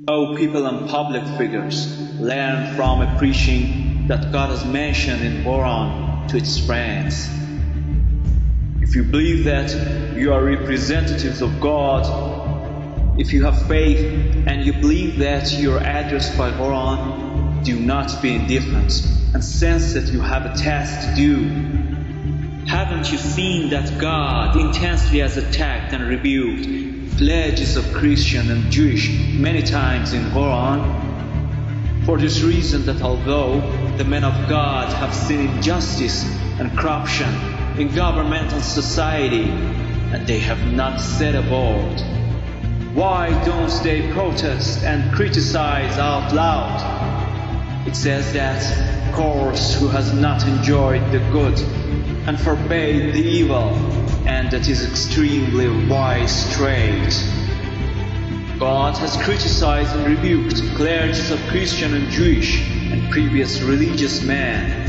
O people and public figures, learn from a preaching that God has mentioned in Quran to its friends. If you believe that you are representatives of God, if you have faith and you believe that you are addressed by Quran, do not be indifferent and sense that you have a task to do. Haven't you seen that God intensely has attacked and rebuked pledges of Christian and Jewish many times in Quran? For this reason that although the men of God have seen injustice and corruption in government and society, and they have not said a word, why don't they protest and criticize out loud? It says that course who has not enjoyed the good and forbade the evil, and that is extremely wise trait. God has criticized and rebuked clergies of Christian and Jewish and previous religious men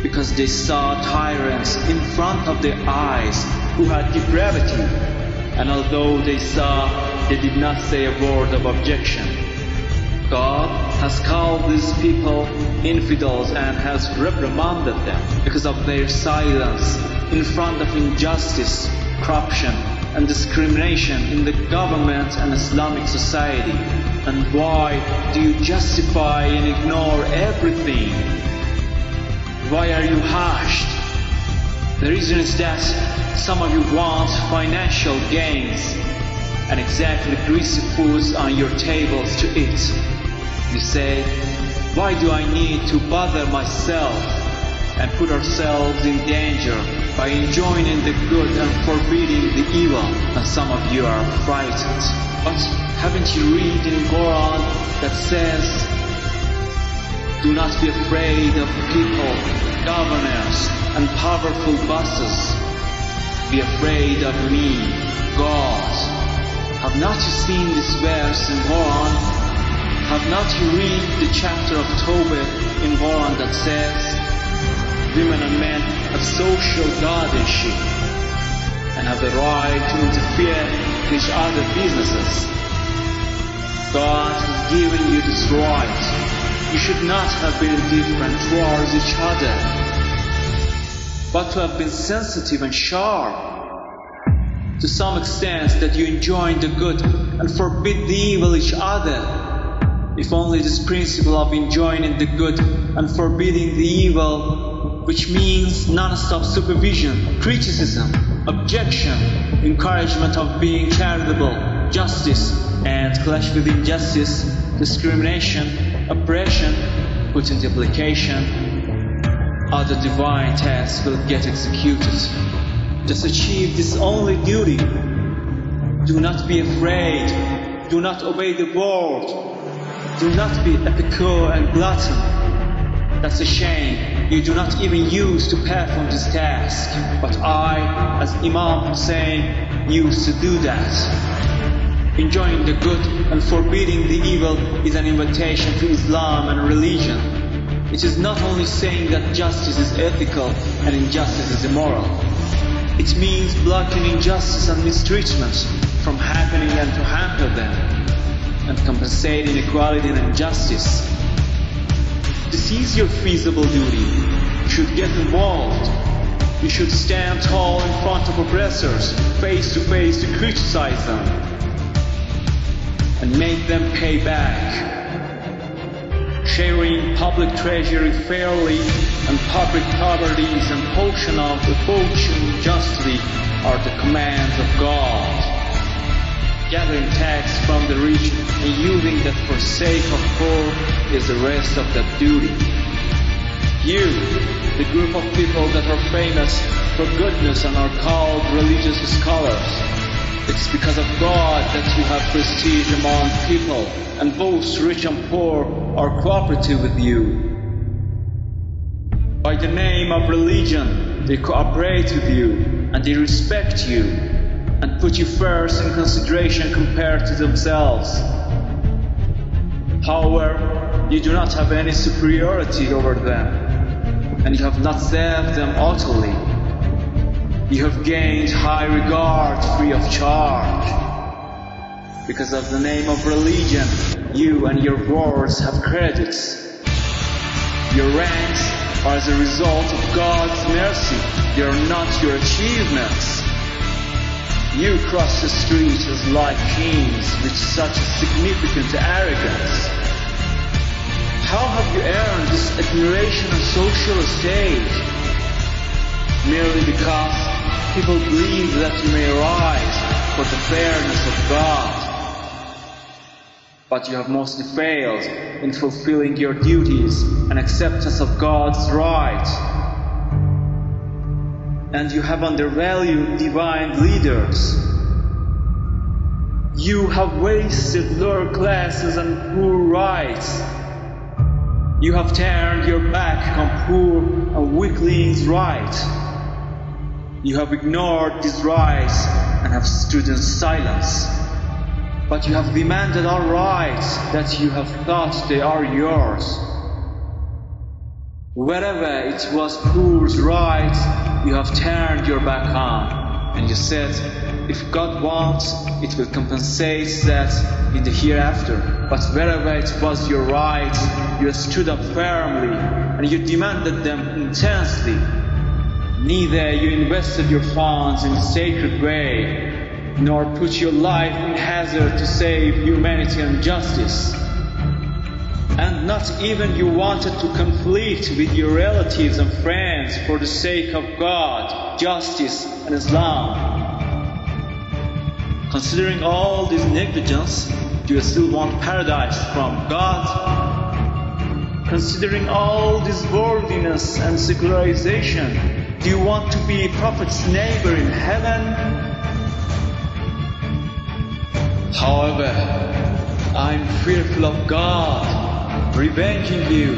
because they saw tyrants in front of their eyes who had depravity, and although they saw, they did not say a word of objection. God has called these people infidels and has reprimanded them because of their silence in front of injustice, corruption, and discrimination in the government and Islamic society. And why do you justify and ignore everything? Why are you hushed? The reason is that some of you want financial gains and exactly greasy foods on your tables to eat. You say, why do I need to bother myself and put ourselves in danger by enjoying the good and forbidding the evil? And some of you are frightened. But haven't you read in Quran that says, do not be afraid of people, governors, and powerful bosses. Be afraid of me, God. Have not you seen this verse in Quran? Have not you read the chapter of Tawbah in Quran that says, women and men have social guardianship and have the right to interfere in each other's businesses. God has given you this right. You should not have been indifferent towards each other, but to have been sensitive and sharp, to some extent that you enjoy the good and forbid the evil each other. If only this principle of enjoying the good and forbidding the evil, which means non-stop supervision, criticism, objection, encouragement of being charitable, justice, and clash with injustice, discrimination, oppression, put into application, other divine tasks will get executed. Just achieve this only duty. Do not be afraid. Do not obey the word. Do not be epicure and glutton. That's a shame. You do not even use to perform this task. But I, as Imam Hussain, used to do that. Enjoying the good and forbidding the evil is an invitation to Islam and religion. It is not only saying that justice is ethical and injustice is immoral. It means blocking injustice and mistreatment from happening and to hamper them, and compensating equality and injustice. This is your feasible duty. You should get involved. You should stand tall in front of oppressors, face to face, to criticize them and make them pay back. Sharing public treasury fairly and public properties and portion of the fortune justly are the commands of God. Gathering tax from the rich and using that for sake of poor is the rest of that duty. You, the group of people that are famous for goodness and are called religious scholars, it's because of God that you have prestige among people, and both rich and poor are cooperative with you. By the name of religion, they cooperate with you, and they respect you, and put you first in consideration compared to themselves. However, you do not have any superiority over them, and you have not served them utterly. You have gained high regard free of charge. Because of the name of religion, you and your words have credits. Your ranks are as a result of God's mercy. They are not your achievements. You cross the street as like kings with such a significant arrogance. How have you earned this admiration on social stage? Merely because people believe that you may rise for the fairness of God. But you have mostly failed in fulfilling your duties and acceptance of God's right. And you have undervalued divine leaders. You have wasted lower classes and poor rights. You have turned your back on poor and weaklings' rights. You have ignored these rights and have stood in silence. But you have demanded all rights that you have thought they are yours. Wherever it was poor's rights, you have turned your back on. And you said, if God wants, it will compensate that in the hereafter. But wherever it was your rights, you stood up firmly and you demanded them intensely. Neither you invested your funds in a sacred way, nor put your life in hazard to save humanity and justice. And not even you wanted to conflict with your relatives and friends for the sake of God, justice, and Islam. Considering all this negligence, do you still want paradise from God? Considering all this worldliness and secularization, do you want to be a prophet's neighbor in heaven? However, I'm fearful of God revenging you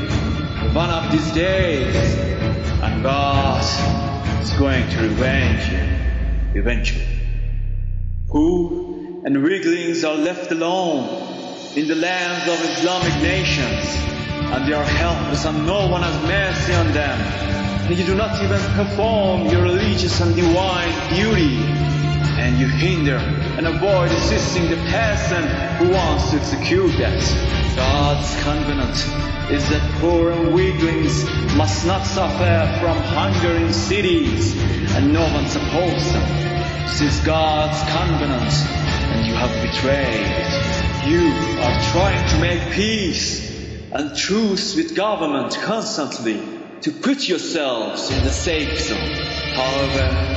one of these days, and God is going to revenge you eventually. Poor and weaklings are left alone in the lands of Islamic nations, and they are helpless and no one has mercy on them, and you do not even perform your religious and divine duty, and you hinder and avoid assisting the person who wants to execute that. God's covenant is that poor and weaklings must not suffer from hunger in cities, and no one supports them. This is God's covenant, and you have betrayed. You are trying to make peace and truce with government constantly to put yourselves in the safe zone. However,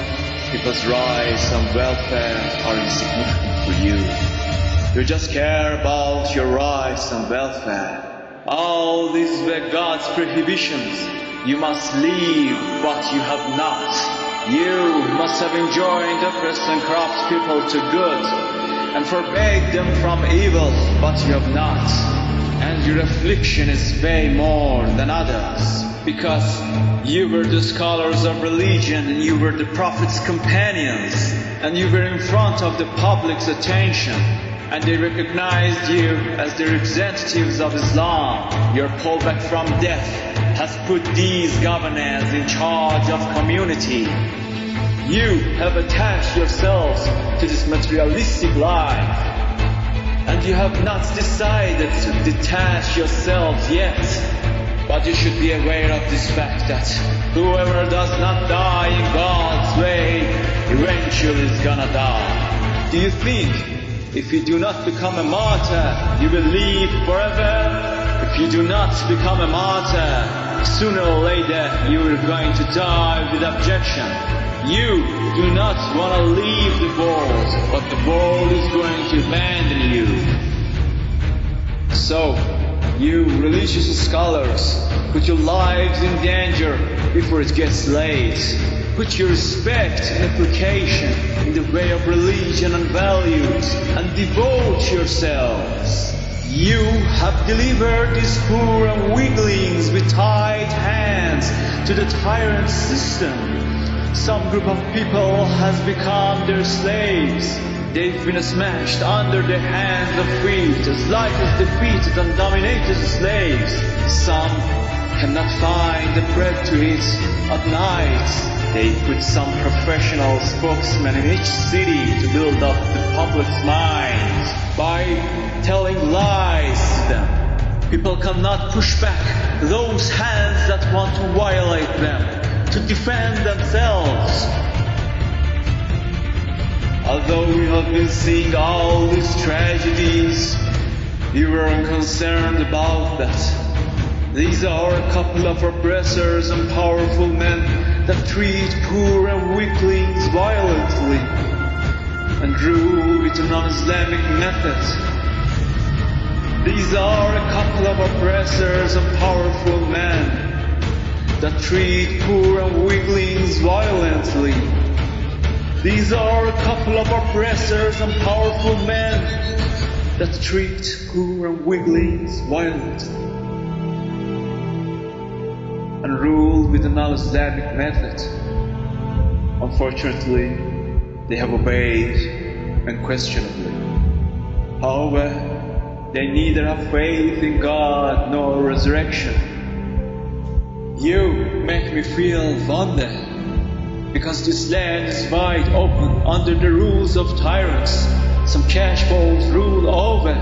people's rights and welfare are insignificant for you. You just care about your rights and welfare. All these were God's prohibitions. You must leave what you have not. You must have enjoined oppressed and corrupt people to good, and forbade them from evil, but you have not. And your affliction is way more than others, because you were the scholars of religion, and you were the Prophet's companions, and you were in front of the public's attention, and they recognized you as the representatives of Islam. Your pullback from death has put these governors in charge of community. You have attached yourselves to this materialistic life, and you have not decided to detach yourselves yet. But you should be aware of this fact that whoever does not die in God's way eventually is gonna die. Do you think if you do not become a martyr, you will live forever? If you do not become a martyr, sooner or later you are going to die with objection. You do not want to leave the world, but the world is going to abandon you. So, you religious scholars, put your lives in danger before it gets late. Put your respect and application in the way of religion and values, and devote yourselves. You have delivered these poor and weaklings with tied hands to the tyrant system. Some group of people has become their slaves. They've been smashed under the hands of feet, as light as defeated and dominated slaves. Some cannot find the bread to eat at night. They put some professional spokesman in each city to build up the public's minds by telling lies People cannot push back those hands that want to violate them, to defend themselves. Although we have been seeing all these tragedies, you weren't concerned about that. These are a couple of oppressors and powerful men that treat poor and weaklings violently and rule with a non-Islamic method. These are a couple of oppressors and powerful men that treat poor and weaklings violently. These are a couple of oppressors and powerful men that treat poor and weaklings violently and rule with a non-Islamic method. Unfortunately, they have obeyed unquestionably. However, they neither have faith in God nor resurrection. You make me feel wonder, because this land is wide open under the rules of tyrants. Some cash balls rule over.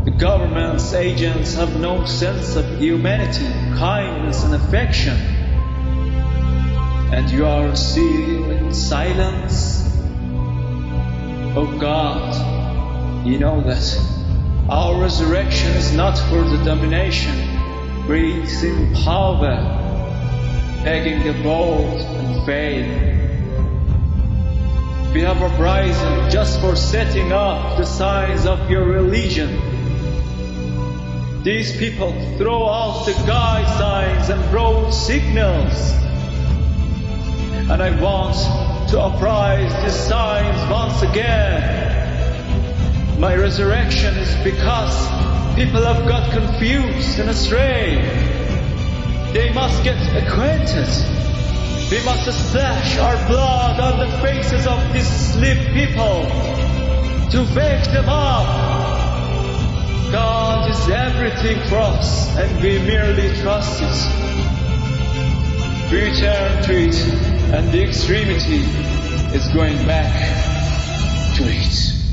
The government's agents have no sense of humanity, kindness and affection. And you are still in silence? Oh God, you know that our resurrection is not for the domination, breathing power, begging the bold and fail. We have uprising just for setting up the signs of your religion. These people throw out the guide signs and road signals. And I want to uprise these signs once again. My resurrection is because people have got confused and astray. They must get acquainted. We must splash our blood on the faces of these asleep people to wake them up. God is everything for us and we merely trust it. We turn to it and the extremity is going back to it.